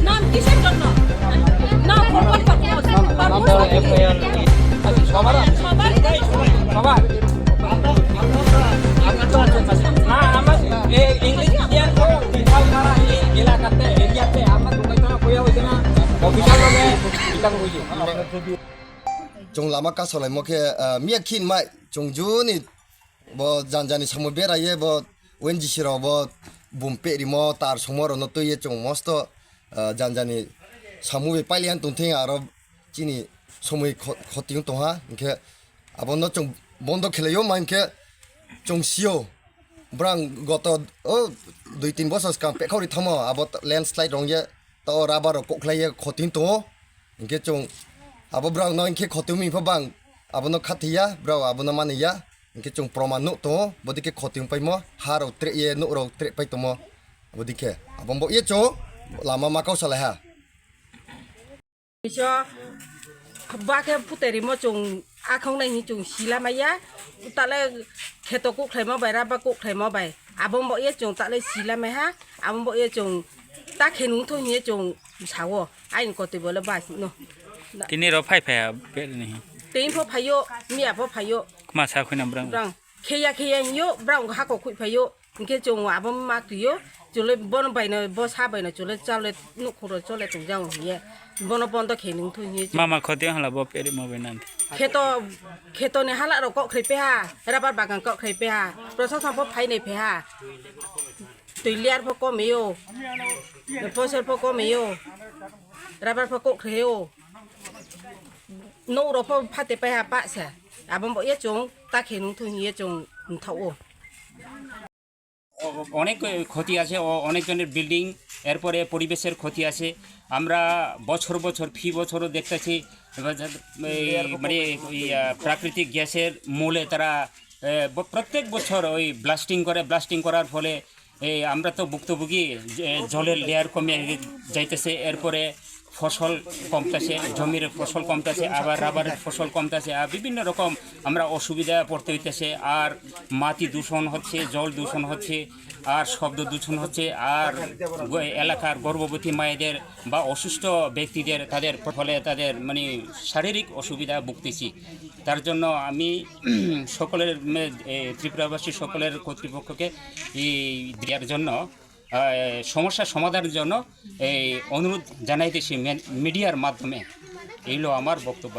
নাম কিসের জন্য নাম সবার না আমার ইংলিশ মিডিয়াম বিশালধারা এই এলাকাতে এরিয়াতে আমার দোকান কইয়া হইছে না বিশালভাবে এটা কইছে jong lama ka solai moke mia khin mai jong ju ni bo janjani samu bera ye bo ONGC ro bo bumpe ri mo tar somoro no to ye jong mosto janjani samu be pailian tung thing aro chini somoi khoting to ha ke abon no jong bondo khele yo man ke jong sio brang goto o 2-3 বছর kam pe khori thamo abot landslide rong ye to rubber ko khlai ye khoting to ke jong abo brang no inke khotumi phobang abo no khathia bro abo no mania inke chung proman no to bodike khoting paimo haro tre ye no ro tre pai to mo bodike abo bo ye cho lama makau salaha cho ba ke puteri mo chung a khong nai ni chung sila maya ta le kheto ku khlai mo bai ra ba ku khlai mo bai abo bo ye chung ta le sila mai ha abo bo ye chung ta khenung tho ni chung sawo ai ko te bo le ba no Kini ro phai phai be ni tin pho phayo mia pho phayo ma sa khuna brang brang kheya yo brang ha ko khui phayo inke chung wa bom ma tiyo chule bon bai na bo sa bai na chule chale nu khoro chole tung jang ye bon bon to khenung thu ni mama khoti hala bo pe mo be nan kheto ne hala ro ko khrei pe ha ra bar bagan ko khrei pe ha prosa pho phai nei pe ha tuiliar pho ko meyo posel pho ko meyo ra bar pho ko khreo no ro pho phate pe ha pa sa abom bo ye chung ta khenung thu ni chung thau অনেক ক্ষতি আছে অনেক জনের building এরপরে পরিবেশের ক্ষতি আছে আমরা বছর বছর ফি বছরও দেখতেছি মানে ওই প্রাকৃতিক গ্যাসের মূলে তারা প্রত্যেক বছর ওই ব্লাস্টিং করার ফলে আমরা তো ভুক্তভোগী জলের লেয়ার কমে যাইতেছে এরপরে ফসল কমতেছে জমির ফসল কমতেছে আবার রাবারের ফসল কমতেছে আর বিভিন্ন রকম আমরা অসুবিধা পড়তে হইতেছে আর মাটি দূষণ হচ্ছে জল দূষণ হচ্ছে আর শব্দ দূষণ হচ্ছে আর এলাকার গর্ভবতী মায়েদের বা অসুস্থ ব্যক্তিদের তাদের ফলে তাদের মানে শারীরিক অসুবিধা ভুগতেছি তার জন্য আমি সকলের ত্রিপুরাবাসী সকলের কর্তৃপক্ষকে এই দেওয়ার জন্য সমস্যা সমাধানের জন্য এই অনুরোধ জানাইতেছি মিডিয়ার মাধ্যমে এইলো আমার বক্তব্য।